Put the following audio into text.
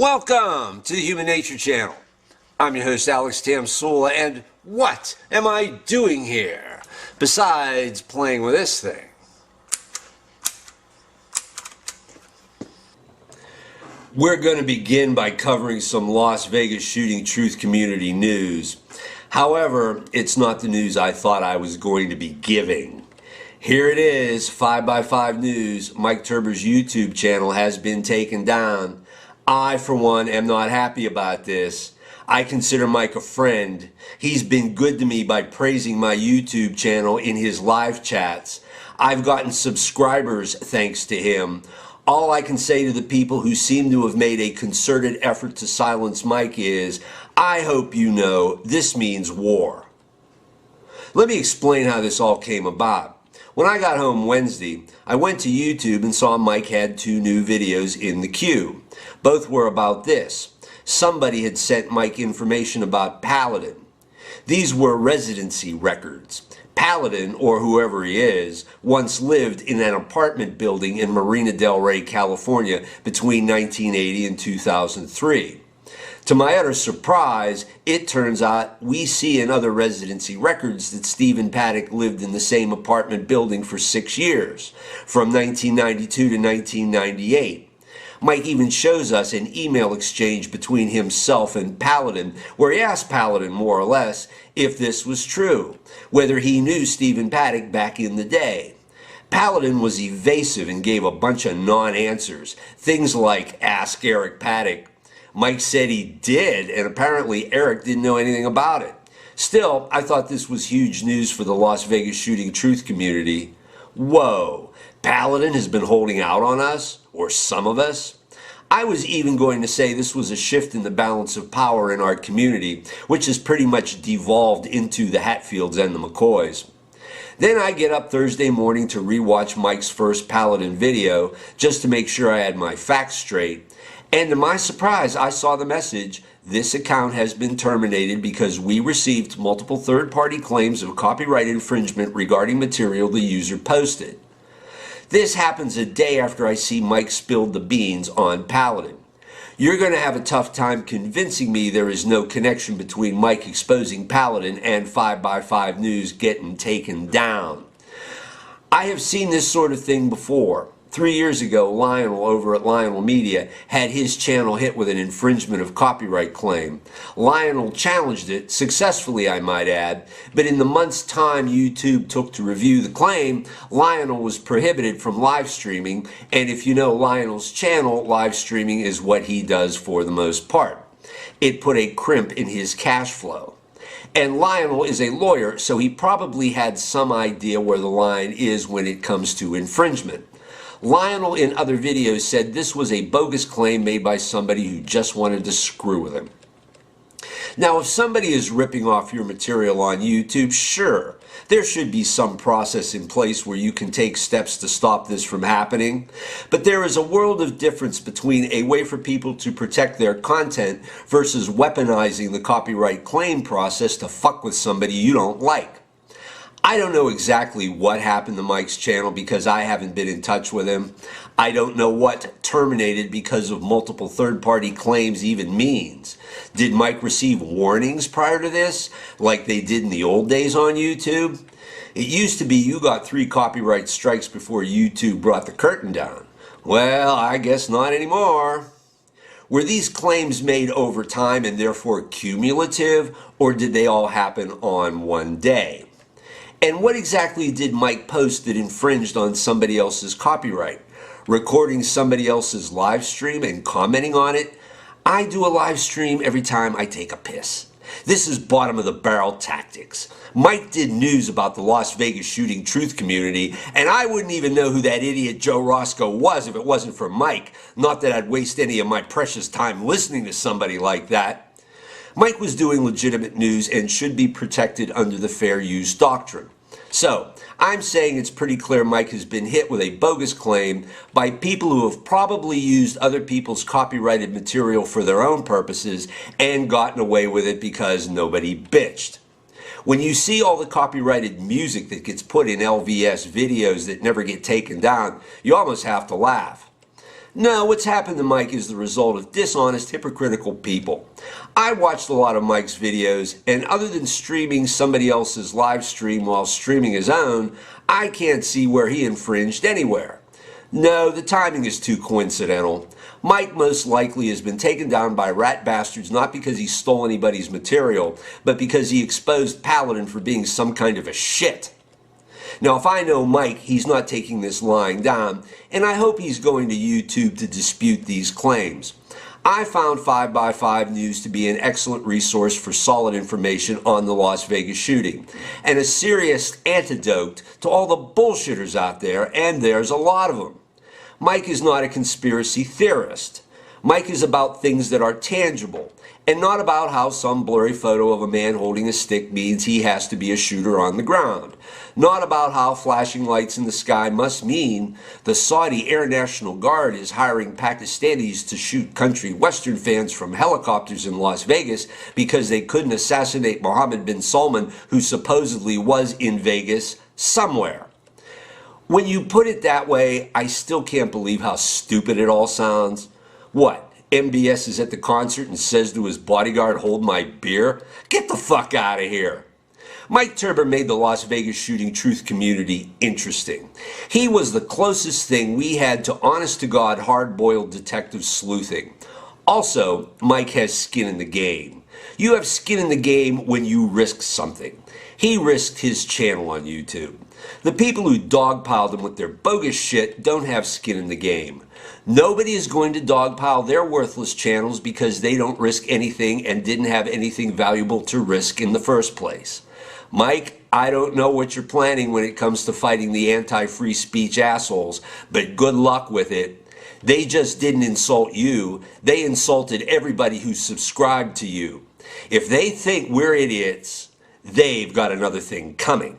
Welcome to the Human Nature Channel. I'm your host, Alex Tamsula, and what am I doing here besides playing with this thing? We're going to begin by covering some Las Vegas shooting truth community news. However, it's not the news I thought I was going to be giving. Here it is, 5x5 News. Mike Turber's YouTube channel has been taken down. I, for one, am not happy about this. I consider Mike a friend. He's been good to me by praising my YouTube channel in his live chats. I've gotten subscribers thanks to him. All I can say to the people who seem to have made a concerted effort to silence Mike is, I hope you know this means war. Let me explain how this all came about. When I got home Wednesday, I went to YouTube and saw Mike had 2 new videos in the queue. Both were about this. Somebody had sent Mike information about Paladin. These were residency records. Paladin, or whoever he is, once lived in an apartment building in Marina del Rey, California between 1980 and 2003. To my utter surprise, it turns out we see in other residency records that Stephen Paddock lived in the same apartment building for 6 years, from 1992 to 1998. Mike even shows us an email exchange between himself and Paladin, where he asked Paladin, more or less, if this was true, whether he knew Stephen Paddock back in the day. Paladin was evasive and gave a bunch of non-answers, things like, ask Eric Paddock. Mike said he did, and apparently Eric didn't know anything about it. Still, I thought this was huge news for the Las Vegas shooting truth community. Whoa, Paladin has been holding out on us, or some of us? I was even going to say this was a shift in the balance of power in our community, which has pretty much devolved into the Hatfields and the McCoys. Then I get up Thursday morning to rewatch Mike's first Paladin video, just to make sure I had my facts straight. And to my surprise, I saw the message, this account has been terminated because we received multiple third-party claims of copyright infringement regarding material the user posted. This happens a day after I see Mike spilled the beans on Paladin. You're going to have a tough time convincing me there is no connection between Mike exposing Paladin and 5x5 News getting taken down. I have seen this sort of thing before. 3 years ago, Lionel over at Lionel Media had his channel hit with an infringement of copyright claim. Lionel challenged it, successfully I might add, but in the month's time YouTube took to review the claim, Lionel was prohibited from live streaming, and if you know Lionel's channel, live streaming is what he does for the most part. It put a crimp in his cash flow. And Lionel is a lawyer, so he probably had some idea where the line is when it comes to infringement. Lionel in other videos said this was a bogus claim made by somebody who just wanted to screw with him. Now, if somebody is ripping off your material on YouTube, sure, there should be some process in place where you can take steps to stop this from happening. But there is a world of difference between a way for people to protect their content versus weaponizing the copyright claim process to fuck with somebody you don't like. I don't know exactly what happened to Mike's channel because I haven't been in touch with him. I don't know what terminated because of multiple third-party claims even means. Did Mike receive warnings prior to this, like they did in the old days on YouTube? It used to be you got 3 copyright strikes before YouTube brought the curtain down. Well, I guess not anymore. Were these claims made over time and therefore cumulative, or did they all happen on one day? And what exactly did Mike post that infringed on somebody else's copyright? Recording somebody else's live stream and commenting on it? I do a live stream every time I take a piss. This is bottom of the barrel tactics. Mike did news about the Las Vegas shooting truth community, and I wouldn't even know who that idiot Joe Roscoe was if it wasn't for Mike. Not that I'd waste any of my precious time listening to somebody like that. Mike was doing legitimate news and should be protected under the fair use doctrine. So, I'm saying it's pretty clear Mike has been hit with a bogus claim by people who have probably used other people's copyrighted material for their own purposes and gotten away with it because nobody bitched. When you see all the copyrighted music that gets put in LVS videos that never get taken down, you almost have to laugh. No, what's happened to Mike is the result of dishonest, hypocritical people. I watched a lot of Mike's videos, and other than streaming somebody else's live stream while streaming his own, I can't see where he infringed anywhere. No, the timing is too coincidental. Mike most likely has been taken down by rat bastards not because he stole anybody's material, but because he exposed Paladin for being some kind of a shit. Now, if I know Mike, he's not taking this lying down, and I hope he's going to YouTube to dispute these claims. I found 5x5 News to be an excellent resource for solid information on the Las Vegas shooting, and a serious antidote to all the bullshitters out there, and there's a lot of them. Mike is not a conspiracy theorist. Mike is about things that are tangible, and not about how some blurry photo of a man holding a stick means he has to be a shooter on the ground. Not about how flashing lights in the sky must mean the Saudi Air National Guard is hiring Pakistanis to shoot country western fans from helicopters in Las Vegas because they couldn't assassinate Mohammed bin Salman, who supposedly was in Vegas somewhere. When you put it that way, I still can't believe how stupid it all sounds. What? MBS is at the concert and says to his bodyguard, "Hold my beer"? Get the fuck out of here. Mike Turber made the Las Vegas shooting truth community interesting. He was the closest thing we had to honest-to-God, hard-boiled detective sleuthing. Also, Mike has skin in the game. You have skin in the game when you risk something. He risked his channel on YouTube. The people who dogpiled him with their bogus shit don't have skin in the game. Nobody is going to dogpile their worthless channels because they don't risk anything and didn't have anything valuable to risk in the first place. Mike, I don't know what you're planning when it comes to fighting the anti-free speech assholes, but good luck with it. They just didn't insult you. They insulted everybody who subscribed to you. If they think we're idiots, they've got another thing coming.